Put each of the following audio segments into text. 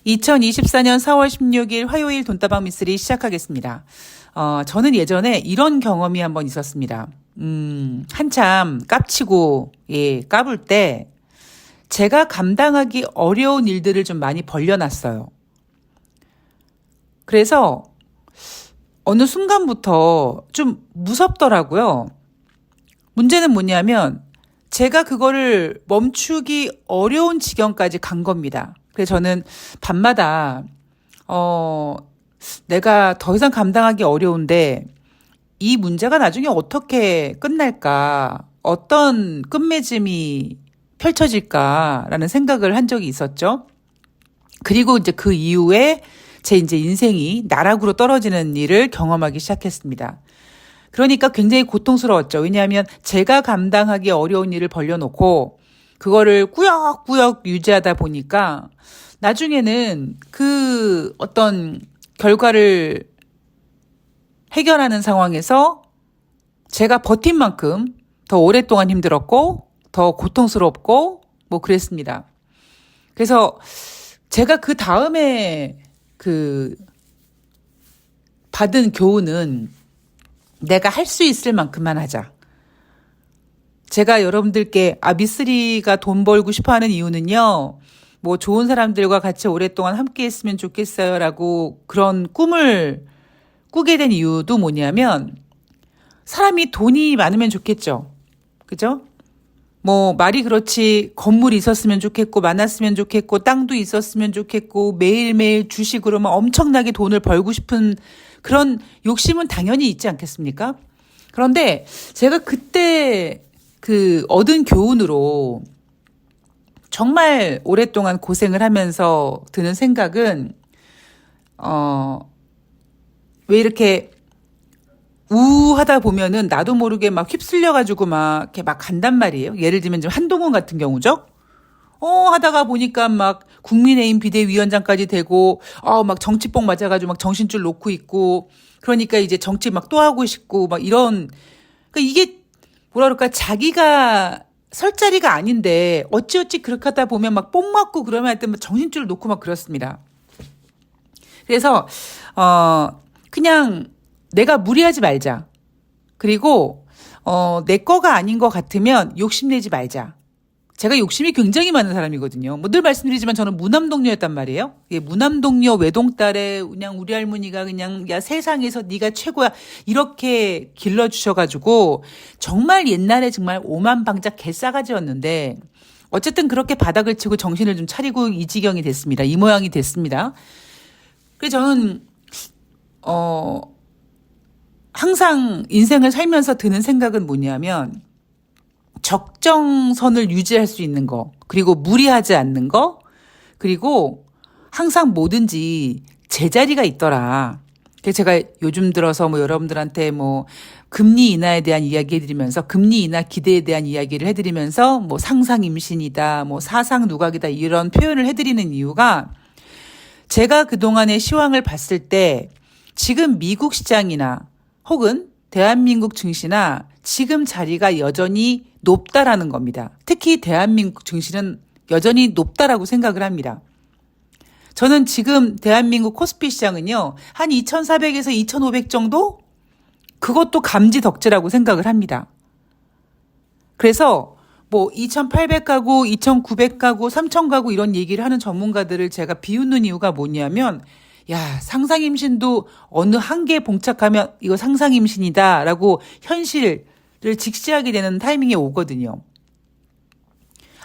2024년 4월 16일 화요일 돈다방 미쓰리 시작하겠습니다. 저는 예전에 이런 경험이 한번 있었습니다. 한참 깝치고, 까불 때 제가 감당하기 어려운 일들을 좀 많이 벌려놨어요. 그래서 어느 순간부터 좀 무섭더라고요. 문제는 뭐냐면 제가 그거를 멈추기 어려운 지경까지 간 겁니다. 그래서 저는 밤마다 내가 더 이상 감당하기 어려운데 이 문제가 나중에 어떻게 끝날까? 어떤 끝맺음이 펼쳐질까라는 생각을 한 적이 있었죠. 그리고 이제 그 이후에 제 이제 인생이 나락으로 떨어지는 일을 경험하기 시작했습니다. 그러니까 굉장히 고통스러웠죠. 왜냐하면 제가 감당하기 어려운 일을 벌려놓고 그거를 꾸역꾸역 유지하다 보니까 나중에는 그 어떤 결과를 해결하는 상황에서 제가 버틴 만큼 더 오랫동안 힘들었고 더 고통스럽고 뭐 그랬습니다. 그래서 제가 그 다음에 받은 교훈은 내가 할 수 있을 만큼만 하자. 제가 여러분들께 미쓰리가 돈 벌고 싶어 하는 이유는요. 뭐 좋은 사람들과 같이 오랫동안 함께 했으면 좋겠어요 라고 그런 꿈을 꾸게 된 이유도 뭐냐면 사람이 돈이 많으면 좋겠죠. 그죠? 뭐 말이 그렇지 건물이 있었으면 좋겠고 많았으면 좋겠고 땅도 있었으면 좋겠고 매일매일 주식으로 막 엄청나게 돈을 벌고 싶은 그런 욕심은 당연히 있지 않겠습니까? 그런데 제가 그때 얻은 교훈으로 정말 오랫동안 고생을 하면서 드는 생각은 왜 이렇게 우하다 보면은 나도 모르게 막 휩쓸려가지고 막 이렇게 막 간단 말이에요. 예를 들면 좀 한동훈 같은 경우죠. 하다가 보니까 막 국민의힘 비대위원장까지 되고, 막 정치뽕 맞아가지고 막 정신줄 놓고 있고, 그러니까 이제 정치 막 또 하고 싶고, 막 이런, 그러니까 이게 뭐라 그럴까, 자기가 설 자리가 아닌데, 어찌어찌 그렇게 하다 보면 막 뽕 맞고 그러면 할 때 막 정신줄 놓고 막 그렇습니다. 그래서, 그냥 내가 무리하지 말자. 그리고, 내 거가 아닌 것 같으면 욕심내지 말자. 제가 욕심이 굉장히 많은 사람이거든요. 뭐 늘 말씀드리지만 저는 무남동녀였단 말이에요. 무남동녀 외동딸에 그냥 우리 할머니가 그냥 야 세상에서 네가 최고야 이렇게 길러주셔가지고 정말 옛날에 정말 오만방자 개싸가지였는데 어쨌든 그렇게 바닥을 치고 정신을 좀 차리고 이 지경이 됐습니다. 이 모양이 됐습니다. 그래서 저는 항상 인생을 살면서 드는 생각은 뭐냐면 적정선을 유지할 수 있는 거, 그리고 무리하지 않는 거, 그리고 항상 뭐든지 제자리가 있더라. 그래서 제가 요즘 들어서 뭐 여러분들한테 뭐 금리 인하에 대한 이야기 해드리면서 금리 인하 기대에 대한 이야기를 해드리면서 뭐 상상 임신이다, 뭐 사상 누각이다 이런 표현을 해드리는 이유가 제가 그동안의 시황을 봤을 때 지금 미국 시장이나 혹은 대한민국 증시나 지금 자리가 여전히 높다라는 겁니다. 특히 대한민국 증시는 여전히 높다라고 생각을 합니다. 저는 지금 대한민국 코스피 시장은요. 한 2,400에서 2,500 정도? 그것도 감지덕지라고 생각을 합니다. 그래서 뭐 2,800 가고 2,900 가고 3,000 가고 이런 얘기를 하는 전문가들을 제가 비웃는 이유가 뭐냐면 야, 상상임신도 어느 한계에 봉착하면 이거 상상임신이다라고 현실을 직시하게 되는 타이밍이 오거든요.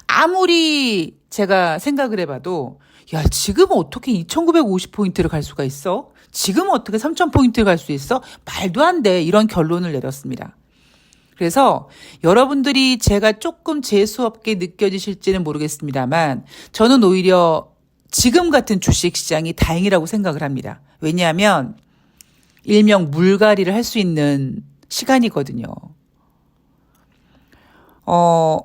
아무리 제가 생각을 해봐도 야, 지금 어떻게 2,950포인트를 갈 수가 있어? 지금 어떻게 3,000포인트를 갈 수 있어? 말도 안 돼. 이런 결론을 내렸습니다. 그래서 여러분들이 제가 조금 재수없게 느껴지실지는 모르겠습니다만 저는 오히려 지금 같은 주식시장이 다행이라고 생각을 합니다. 왜냐하면 일명 물갈이를 할 수 있는 시간이거든요.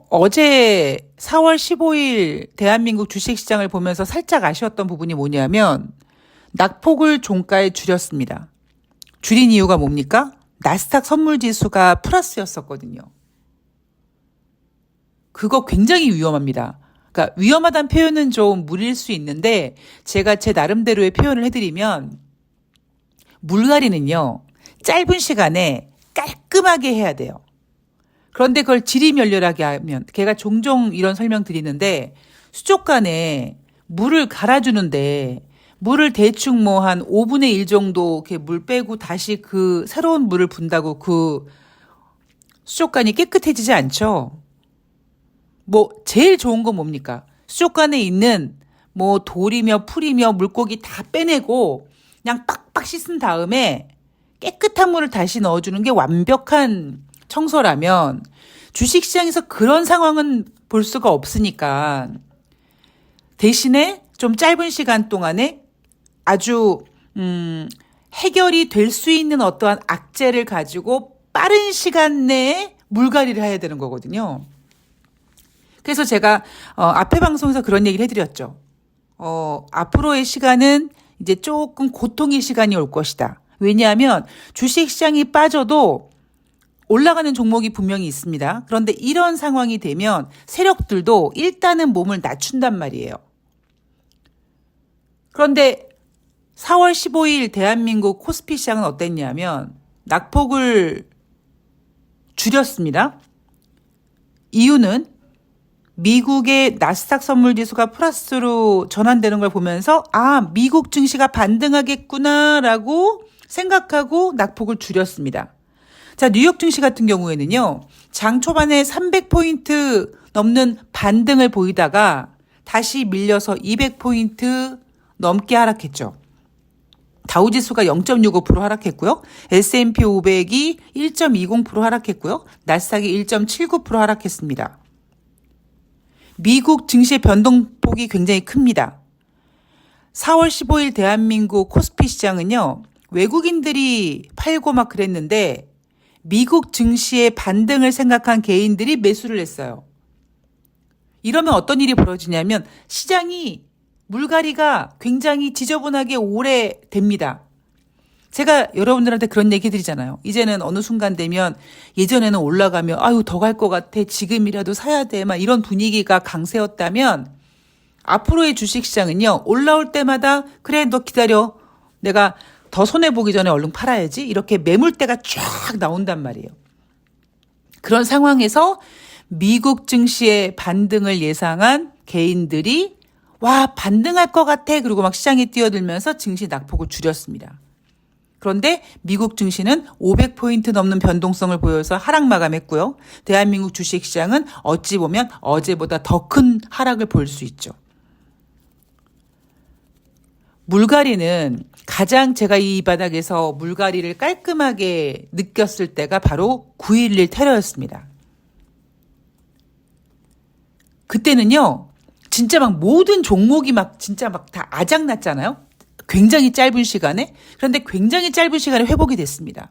어제 4월 15일 대한민국 주식시장을 보면서 살짝 아쉬웠던 부분이 뭐냐면 낙폭을 종가에 줄였습니다. 줄인 이유가 뭡니까? 나스닥 선물지수가 플러스였었거든요. 그거 굉장히 위험합니다. 그러니까 위험하다는 표현은 좀 무리일 수 있는데 제가 제 나름대로의 표현을 해드리면 물갈이는요. 짧은 시간에 깔끔하게 해야 돼요. 그런데 그걸 지리멸렬하게 하면 걔가 종종 이런 설명 드리는데 수족관에 물을 갈아주는데 물을 대충 뭐 한 5분의 1 정도 이렇게 물 빼고 다시 그 새로운 물을 분다고 그 수족관이 깨끗해지지 않죠. 뭐 제일 좋은 건 뭡니까? 수족관에 있는 뭐 돌이며 풀이며 물고기 다 빼내고 그냥 빡빡 씻은 다음에 깨끗한 물을 다시 넣어주는 게 완벽한 청소라면 주식시장에서 그런 상황은 볼 수가 없으니까 대신에 좀 짧은 시간 동안에 아주 해결이 될 수 있는 어떠한 악재를 가지고 빠른 시간 내에 물갈이를 해야 되는 거거든요. 그래서 제가 앞에 방송에서 그런 얘기를 해드렸죠. 앞으로의 시간은 이제 조금 고통의 시간이 올 것이다. 왜냐하면 주식시장이 빠져도 올라가는 종목이 분명히 있습니다. 그런데 이런 상황이 되면 세력들도 일단은 몸을 낮춘단 말이에요. 그런데 4월 15일 대한민국 코스피 시장은 어땠냐면 낙폭을 줄였습니다. 이유는 미국의 나스닥 선물지수가 플러스로 전환되는 걸 보면서 미국 증시가 반등하겠구나라고 생각하고 낙폭을 줄였습니다. 자, 뉴욕 증시 같은 경우에는요. 장 초반에 300포인트 넘는 반등을 보이다가 다시 밀려서 200포인트 넘게 하락했죠. 다우지수가 0.65% 하락했고요. S&P 500이 1.20% 하락했고요. 나스닥이 1.79% 하락했습니다. 미국 증시의 변동폭이 굉장히 큽니다. 4월 15일 대한민국 코스피 시장은요. 외국인들이 팔고 막 그랬는데 미국 증시의 반등을 생각한 개인들이 매수를 했어요. 이러면 어떤 일이 벌어지냐면 시장이 물갈이가 굉장히 지저분하게 오래 됩니다. 제가 여러분들한테 그런 얘기 드리잖아요. 이제는 어느 순간 되면 예전에는 올라가면 더 갈 것 같아. 지금이라도 사야 돼. 막 이런 분위기가 강세였다면 앞으로의 주식시장은요. 올라올 때마다 그래 너 기다려. 내가 더 손해보기 전에 얼른 팔아야지. 이렇게 매물대가 쫙 나온단 말이에요. 그런 상황에서 미국 증시의 반등을 예상한 개인들이 반등할 것 같아. 그리고 막 시장에 뛰어들면서 증시 낙폭을 줄였습니다. 그런데 미국 증시는 500포인트 넘는 변동성을 보여서 하락 마감했고요. 대한민국 주식시장은 어찌 보면 어제보다 더 큰 하락을 볼 수 있죠. 물갈이는 가장 제가 이 바닥에서 물갈이를 깔끔하게 느꼈을 때가 바로 9.11 테러였습니다. 그때는요. 진짜 막 모든 종목이 막 진짜 막 다 아작났잖아요. 굉장히 짧은 시간에. 그런데 굉장히 짧은 시간에 회복이 됐습니다.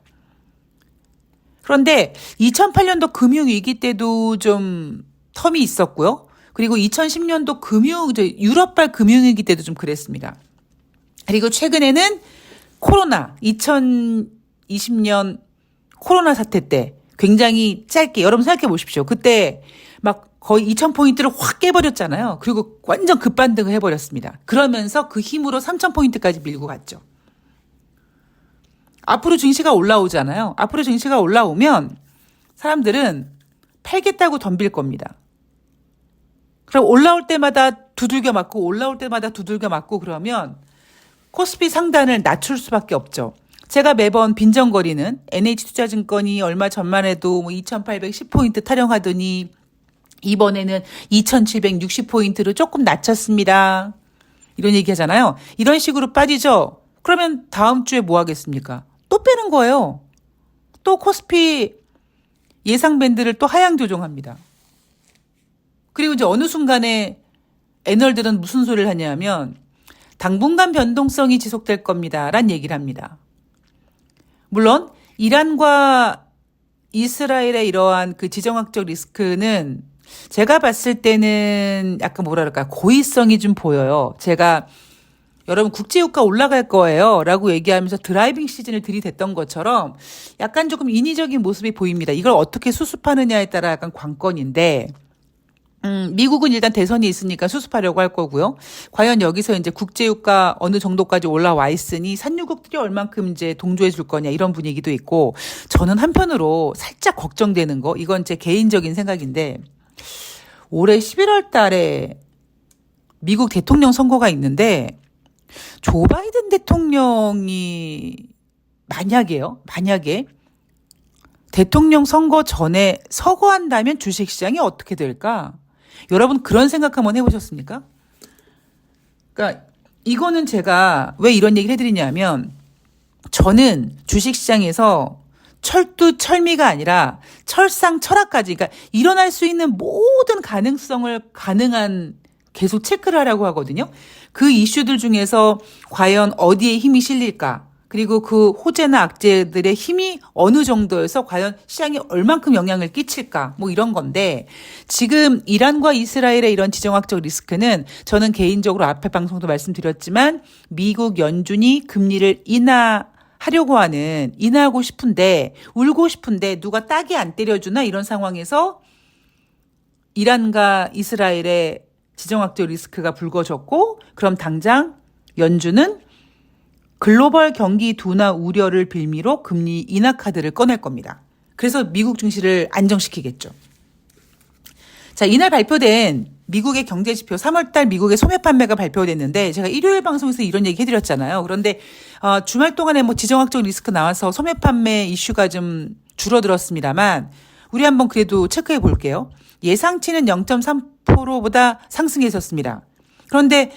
그런데 2008년도 금융위기 때도 좀 텀이 있었고요. 그리고 2010년도 유럽발 금융위기 때도 좀 그랬습니다. 그리고 최근에는 코로나, 2020년 코로나 사태 때 굉장히 짧게, 여러분 생각해 보십시오. 그때 막 거의 2000포인트를 확 깨버렸잖아요. 그리고 완전 급반등을 해버렸습니다. 그러면서 그 힘으로 3000포인트까지 밀고 갔죠. 앞으로 증시가 올라오잖아요. 앞으로 증시가 올라오면 사람들은 팔겠다고 덤빌 겁니다. 그럼 올라올 때마다 두들겨 맞고 올라올 때마다 두들겨 맞고 그러면 코스피 상단을 낮출 수밖에 없죠. 제가 매번 빈정거리는 NH투자증권이 얼마 전만 해도 2810포인트 타령하더니 이번에는 2760포인트로 조금 낮췄습니다. 이런 얘기 하잖아요. 이런 식으로 빠지죠. 그러면 다음 주에 뭐 하겠습니까? 또 빼는 거예요. 또 코스피 예상 밴드를 또 하향 조정합니다. 그리고 이제 어느 순간에 애널들은 무슨 소리를 하냐면 당분간 변동성이 지속될 겁니다. 란 얘기를 합니다. 물론 이란과 이스라엘의 이러한 그 지정학적 리스크는 제가 봤을 때는 약간 고의성이 좀 보여요. 제가 여러분 국제유가 올라갈 거예요 라고 얘기하면서 드라이빙 시즌을 들이댔던 것처럼 약간 조금 인위적인 모습이 보입니다. 이걸 어떻게 수습하느냐에 따라 약간 관건인데 미국은 일단 대선이 있으니까 수습하려고 할 거고요. 과연 여기서 이제 국제유가 어느 정도까지 올라와 있으니 산유국들이 얼만큼 이제 동조해 줄 거냐 이런 분위기도 있고 저는 한편으로 살짝 걱정되는 거 이건 제 개인적인 생각인데 올해 11월 달에 미국 대통령 선거가 있는데 조 바이든 대통령이 만약에 대통령 선거 전에 서거한다면 주식시장이 어떻게 될까? 여러분 그런 생각 한번 해보셨습니까? 그러니까 이거는 제가 왜 이런 얘기를 해드리냐면 저는 주식시장에서 철두철미가 아니라 철상철하까지 그러니까 일어날 수 있는 모든 가능성을 가능한 계속 체크를 하라고 하거든요. 그 이슈들 중에서 과연 어디에 힘이 실릴까? 그리고 그 호재나 악재들의 힘이 어느 정도여서 과연 시장에 얼만큼 영향을 끼칠까? 뭐 이런 건데 지금 이란과 이스라엘의 이런 지정학적 리스크는 저는 개인적으로 앞에 방송도 말씀드렸지만 미국 연준이 금리를 인하하고 싶은데 울고 싶은데 누가 딱이 안 때려주나 이런 상황에서 이란과 이스라엘의 지정학적 리스크가 불거졌고 그럼 당장 연준은 글로벌 경기 둔화 우려를 빌미로 금리 인하 카드를 꺼낼 겁니다. 그래서 미국 증시를 안정시키겠죠. 자, 이날 발표된 미국의 경제 지표 3월달 미국의 소매 판매가 발표됐는데 제가 일요일 방송에서 이런 얘기 해드렸잖아요. 그런데 주말 동안에 뭐 지정학적 리스크 나와서 소매 판매 이슈가 좀 줄어들었습니다만 우리 한번 그래도 체크해 볼게요. 예상치는 0.3%보다 상승했었습니다. 그런데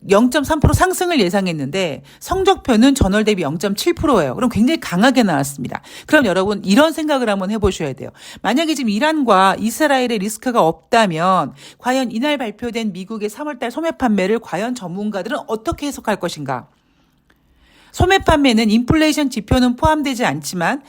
0.3% 상승을 예상했는데 성적표는 전월 대비 0.7%예요. 그럼 굉장히 강하게 나왔습니다. 그럼 여러분 이런 생각을 한번 해보셔야 돼요. 만약에 지금 이란과 이스라엘의 리스크가 없다면 과연 이날 발표된 미국의 3월달 소매 판매를 과연 전문가들은 어떻게 해석할 것인가? 소매 판매는 인플레이션 지표는 포함되지 않지만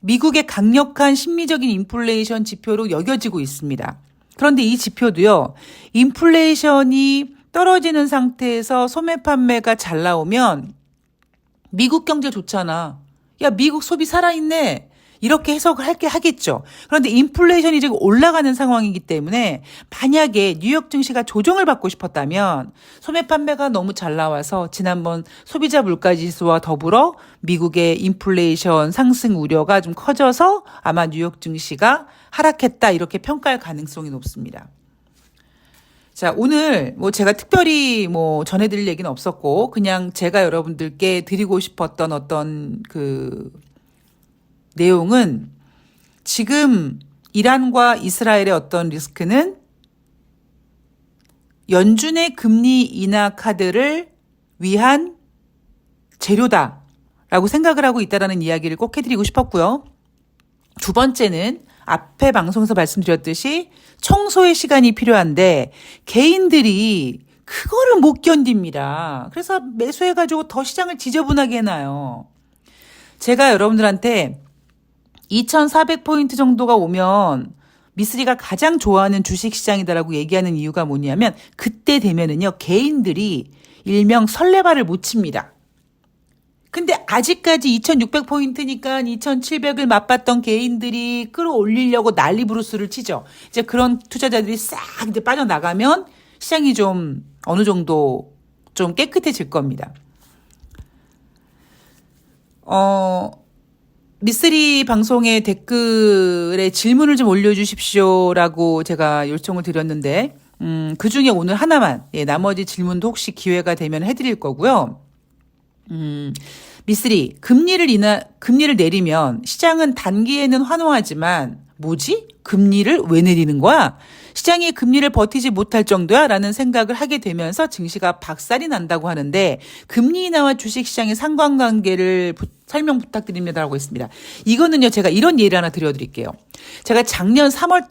미국의 강력한 심리적인 인플레이션 지표로 여겨지고 있습니다. 그런데 이 지표도요. 인플레이션이 떨어지는 상태에서 소매 판매가 잘 나오면 미국 경제 좋잖아. 야, 미국 소비 살아있네. 이렇게 해석을 하겠죠. 그런데 인플레이션이 지금 올라가는 상황이기 때문에 만약에 뉴욕 증시가 조정을 받고 싶었다면 소매 판매가 너무 잘 나와서 지난번 소비자 물가 지수와 더불어 미국의 인플레이션 상승 우려가 좀 커져서 아마 뉴욕 증시가 하락했다 이렇게 평가할 가능성이 높습니다. 자, 오늘 제가 특별히 전해드릴 얘기는 없었고 그냥 제가 여러분들께 드리고 싶었던 어떤 그 내용은 지금 이란과 이스라엘의 어떤 리스크는 연준의 금리 인하 카드를 위한 재료다라고 생각을 하고 있다라는 이야기를 꼭 해드리고 싶었고요. 두 번째는 앞에 방송에서 말씀드렸듯이 청소의 시간이 필요한데 개인들이 그거를 못 견딥니다. 그래서 매수해가지고 더 시장을 지저분하게 해놔요. 제가 여러분들한테 2400포인트 정도가 오면 미쓰리가 가장 좋아하는 주식시장이다라고 얘기하는 이유가 뭐냐면 그때 되면은요 개인들이 일명 설레발을 못 칩니다. 근데 아직까지 2600포인트니까 2700을 맛봤던 개인들이 끌어올리려고 난리 부르스를 치죠. 이제 그런 투자자들이 싹 이제 빠져나가면 시장이 좀 어느 정도 좀 깨끗해질 겁니다. 미쓰리 방송의 댓글에 질문을 좀 올려주십시오라고 제가 요청을 드렸는데, 그 중에 오늘 하나만, 나머지 질문도 혹시 기회가 되면 해드릴 거고요. 미쓰리, 금리를 내리면 시장은 단기에는 환호하지만, 뭐지? 금리를 왜 내리는 거야? 시장이 금리를 버티지 못할 정도야? 라는 생각을 하게 되면서 증시가 박살이 난다고 하는데 금리 인하와 주식시장의 상관관계를 설명 부탁드립니다라고 했습니다. 이거는요 제가 이런 예를 하나 드려드릴게요. 제가 작년 3월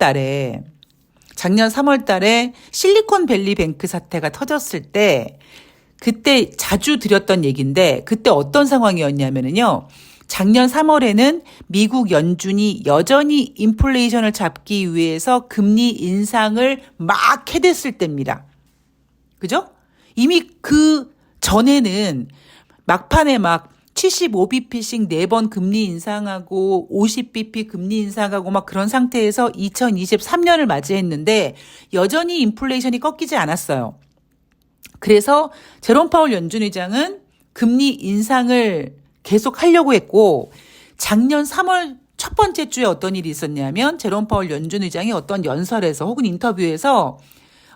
달에 실리콘밸리 뱅크 사태가 터졌을 때 그때 자주 드렸던 얘기인데 그때 어떤 상황이었냐면요. 작년 3월에는 미국 연준이 여전히 인플레이션을 잡기 위해서 금리 인상을 막 해댔을 때입니다. 그죠? 이미 그 전에는 막판에 막 75bp씩 4번 금리 인상하고 50bp 금리 인상하고 막 그런 상태에서 2023년을 맞이했는데 여전히 인플레이션이 꺾이지 않았어요. 그래서 제롬 파월 연준 의장은 금리 인상을 계속 하려고 했고 작년 3월 첫 번째 주에 어떤 일이 있었냐면 제롬 파월 연준 의장이 어떤 연설에서 혹은 인터뷰에서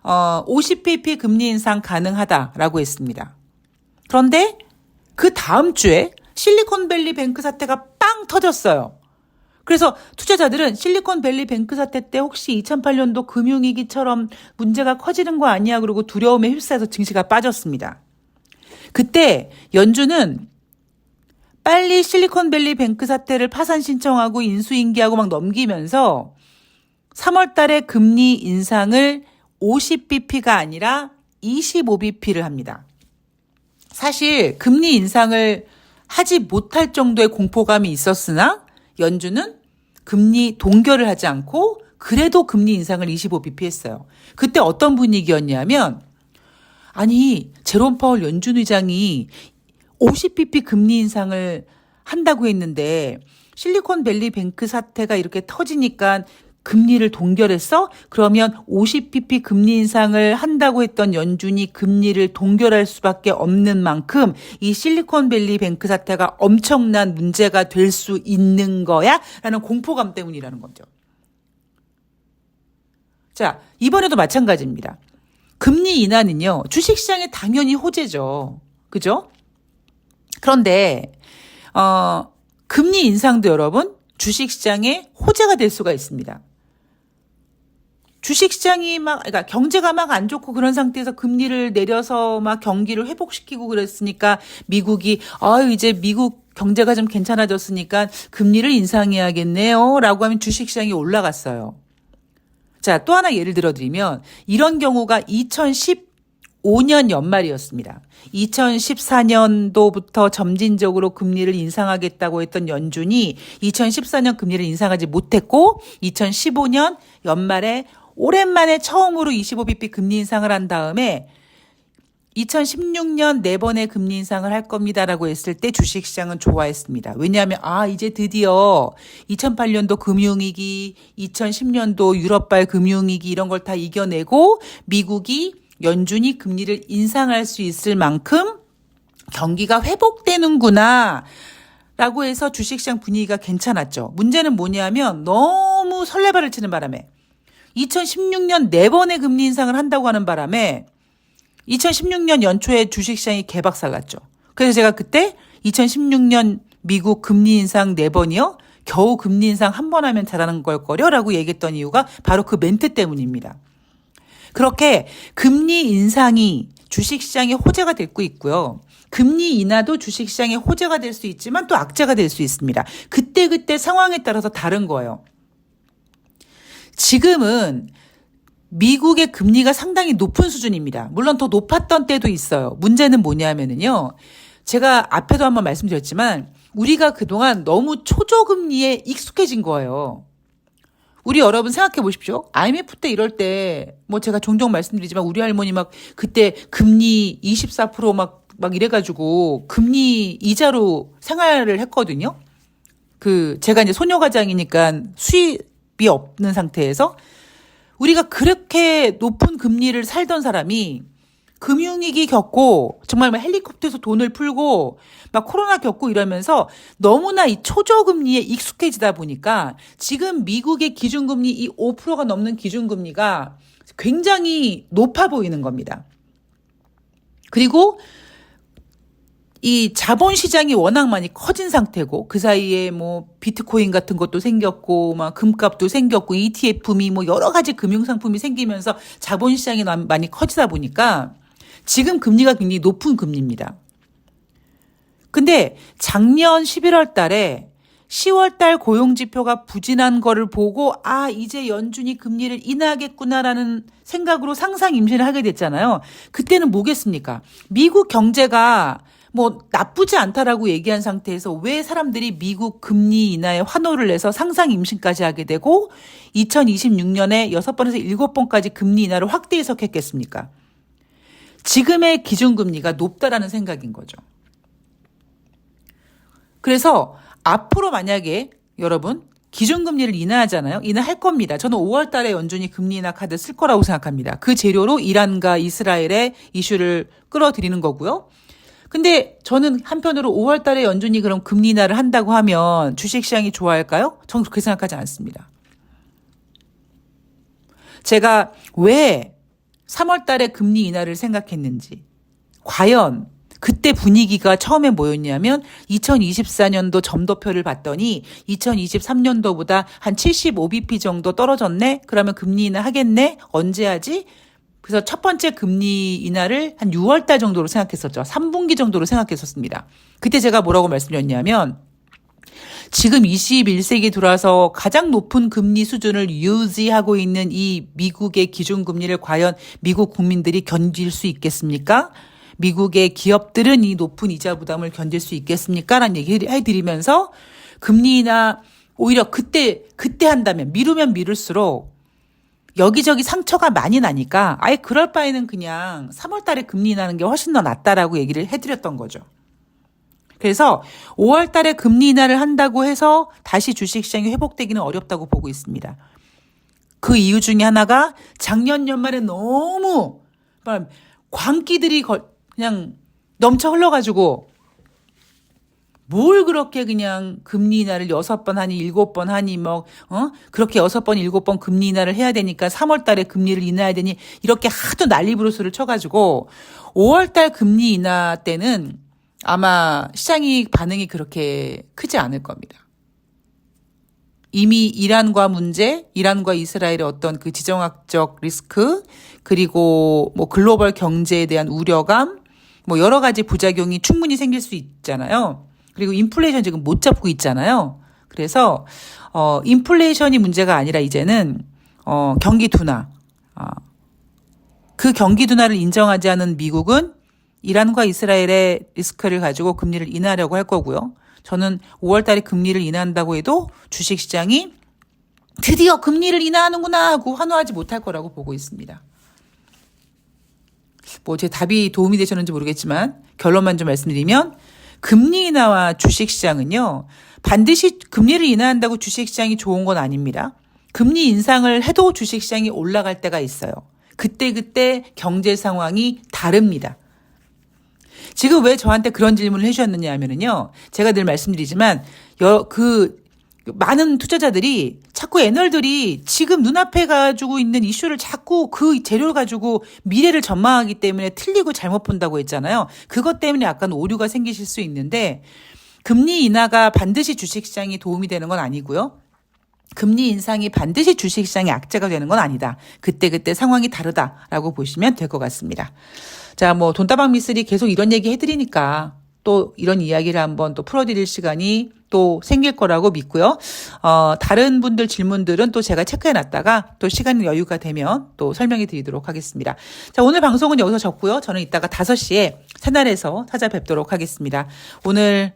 50bp 금리 인상 가능하다라고 했습니다. 그런데 그 다음 주에 실리콘밸리 뱅크 사태가 빵 터졌어요. 그래서 투자자들은 실리콘밸리 뱅크 사태 때 혹시 2008년도 금융위기처럼 문제가 커지는 거 아니야 그러고 두려움에 휩싸여서 증시가 빠졌습니다. 그때 연준은 빨리 실리콘밸리 뱅크 사태를 파산 신청하고 인수인계하고 막 넘기면서 3월 달에 금리 인상을 50bp가 아니라 25bp를 합니다. 사실 금리 인상을 하지 못할 정도의 공포감이 있었으나 연준은 금리 동결을 하지 않고 그래도 금리 인상을 25bp 했어요. 그때 어떤 분위기였냐면 아니 제롬 파월 연준 의장이 50bp 금리 인상을 한다고 했는데 실리콘밸리 뱅크 사태가 이렇게 터지니까 금리를 동결했어? 그러면 50bp 금리 인상을 한다고 했던 연준이 금리를 동결할 수밖에 없는 만큼 이 실리콘밸리 뱅크 사태가 엄청난 문제가 될 수 있는 거야? 라는 공포감 때문이라는 거죠. 자, 이번에도 마찬가지입니다. 금리 인하는요, 주식시장에 당연히 호재죠. 그죠? 그런데, 금리 인상도 여러분, 주식시장에 호재가 될 수가 있습니다. 주식시장이 그러니까 경제가 막 안 좋고 그런 상태에서 금리를 내려서 막 경기를 회복시키고 그랬으니까 미국이, 이제 미국 경제가 좀 괜찮아졌으니까 금리를 인상해야겠네요. 라고 하면 주식시장이 올라갔어요. 자, 또 하나 예를 들어드리면 이런 경우가 2015년 연말이었습니다. 2014년도부터 점진적으로 금리를 인상하겠다고 했던 연준이 2014년 금리를 인상하지 못했고 2015년 연말에 오랜만에 처음으로 25bp 금리 인상을 한 다음에 2016년 4번의 금리 인상을 할 겁니다라고 했을 때 주식시장은 좋아했습니다. 왜냐하면 이제 드디어 2008년도 금융위기, 2010년도 유럽발 금융위기 이런 걸 다 이겨내고 미국이 연준이 금리를 인상할 수 있을 만큼 경기가 회복되는구나 라고 해서 주식시장 분위기가 괜찮았죠. 문제는 뭐냐면 너무 설레발을 치는 바람에 2016년 4번의 금리 인상을 한다고 하는 바람에 2016년 연초에 주식시장이 개박살났죠. 그래서 제가 그때 2016년 미국 금리 인상 4번이요. 겨우 금리 인상 한 번 하면 잘하는 걸거려 라고 얘기했던 이유가 바로 그 멘트 때문입니다. 그렇게 금리 인상이 주식시장의 호재가 되고 있고요. 금리 인하도 주식시장의 호재가 될 수 있지만 또 악재가 될 수 있습니다. 그때 상황에 따라서 다른 거예요. 지금은 미국의 금리가 상당히 높은 수준입니다. 물론 더 높았던 때도 있어요. 문제는 뭐냐면요. 제가 앞에도 한번 말씀드렸지만 우리가 그동안 너무 초저금리에 익숙해진 거예요. 우리 여러분 생각해 보십시오. IMF 때 이럴 때 제가 종종 말씀드리지만 우리 할머니 막 그때 금리 24% 막 이래가지고 금리 이자로 생활을 했거든요. 제가 이제 소녀가장이니까 수입이 없는 상태에서 우리가 그렇게 높은 금리를 살던 사람이 금융위기 겪고 정말 헬리콥터에서 돈을 풀고 막 코로나 겪고 이러면서 너무나 이 초저금리에 익숙해지다 보니까 지금 미국의 기준금리 이 5%가 넘는 기준금리가 굉장히 높아 보이는 겁니다. 그리고 이 자본시장이 워낙 많이 커진 상태고 그 사이에 비트코인 같은 것도 생겼고 막 금값도 생겼고 ETF 미 여러 가지 금융상품이 생기면서 자본시장이 많이 커지다 보니까 지금 금리가 굉장히 높은 금리입니다. 근데 작년 11월 달에 10월 달 고용지표가 부진한 거를 보고 이제 연준이 금리를 인하하겠구나라는 생각으로 상상 임신을 하게 됐잖아요. 그때는 뭐겠습니까? 미국 경제가 나쁘지 않다라고 얘기한 상태에서 왜 사람들이 미국 금리 인하에 환호를 내서 상상 임신까지 하게 되고 2026년에 6번에서 7번까지 금리 인하를 확대 해석했겠습니까? 지금의 기준금리가 높다라는 생각인 거죠. 그래서 앞으로 만약에 여러분 기준금리를 인하하잖아요. 인하할 겁니다. 저는 5월 달에 연준이 금리 인하 카드 쓸 거라고 생각합니다. 그 재료로 이란과 이스라엘의 이슈를 끌어들이는 거고요. 근데 저는 한편으로 5월 달에 연준이 그럼 금리 인하를 한다고 하면 주식시장이 좋아할까요? 저는 그렇게 생각하지 않습니다. 제가 왜 3월 달에 금리 인하를 생각했는지, 과연 그때 분위기가 처음에 뭐였냐면 2024년도 점도표를 봤더니 2023년도보다 한 75bp 정도 떨어졌네? 그러면 금리 인하 하겠네? 언제 하지? 그래서 첫 번째 금리 인하를 한 6월 달 정도로 생각했었죠. 3분기 정도로 생각했었습니다. 그때 제가 뭐라고 말씀드렸냐면 지금 21세기 들어와서 가장 높은 금리 수준을 유지하고 있는 이 미국의 기준금리를 과연 미국 국민들이 견딜 수 있겠습니까? 미국의 기업들은 이 높은 이자 부담을 견딜 수 있겠습니까? 라는 얘기를 해드리면서 금리 인하 오히려 그때 한다면 미루면 미룰수록 여기저기 상처가 많이 나니까 아예 그럴 바에는 그냥 3월 달에 금리 인하는 게 훨씬 더 낫다라고 얘기를 해드렸던 거죠. 그래서 5월 달에 금리 인하를 한다고 해서 다시 주식시장이 회복되기는 어렵다고 보고 있습니다. 그 이유 중에 하나가 작년 연말에 너무 광기들이 그냥 넘쳐 흘러가지고 뭘 그렇게 그냥 금리 인하를 6번 하니 7번 하니 그렇게 6번 7번 금리 인하를 해야 되니까 3월 달에 금리를 인하해야 되니 이렇게 하도 난리부르스를 쳐가지고 5월 달 금리 인하 때는 아마 시장이 반응이 그렇게 크지 않을 겁니다. 이미 이란과 문제, 이란과 이스라엘의 어떤 그 지정학적 리스크, 그리고 뭐 글로벌 경제에 대한 우려감, 뭐 여러 가지 부작용이 충분히 생길 수 있잖아요. 그리고 인플레이션 지금 못 잡고 있잖아요. 그래서 인플레이션이 문제가 아니라 이제는 경기 둔화. 그 경기 둔화를 인정하지 않은 미국은 이란과 이스라엘의 리스크를 가지고 금리를 인하하려고 할 거고요. 저는 5월 달에 금리를 인하한다고 해도 주식시장이 드디어 금리를 인하하는구나 하고 환호하지 못할 거라고 보고 있습니다. 뭐 제 답이 도움이 되셨는지 모르겠지만 결론만 좀 말씀드리면 금리 인하와 주식시장은요. 반드시 금리를 인하한다고 주식시장이 좋은 건 아닙니다. 금리 인상을 해도 주식시장이 올라갈 때가 있어요. 그때 경제 상황이 다릅니다. 지금 왜 저한테 그런 질문을 해주셨느냐 하면은요. 제가 늘 말씀드리지만 많은 투자자들이 자꾸 애널들이 지금 눈앞에 가지고 있는 이슈를 자꾸 그 재료를 가지고 미래를 전망하기 때문에 틀리고 잘못 본다고 했잖아요. 그것 때문에 약간 오류가 생기실 수 있는데 금리 인하가 반드시 주식시장이 도움이 되는 건 아니고요. 금리 인상이 반드시 주식시장의 악재가 되는 건 아니다. 그때 상황이 다르다라고 보시면 될 것 같습니다. 자, 뭐 돈다방 미쓰리 계속 이런 얘기 해드리니까 또 이런 이야기를 한번 또 풀어드릴 시간이 또 생길 거라고 믿고요. 다른 분들 질문들은 또 제가 체크해놨다가 또 시간 여유가 되면 또 설명해 드리도록 하겠습니다. 자, 오늘 방송은 여기서 접고요. 저는 이따가 5시에 새날에서 찾아뵙도록 하겠습니다. 오늘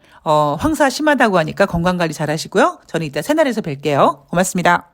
황사 심하다고 하니까 건강관리 잘 하시고요. 저는 이따 새날에서 뵐게요. 고맙습니다.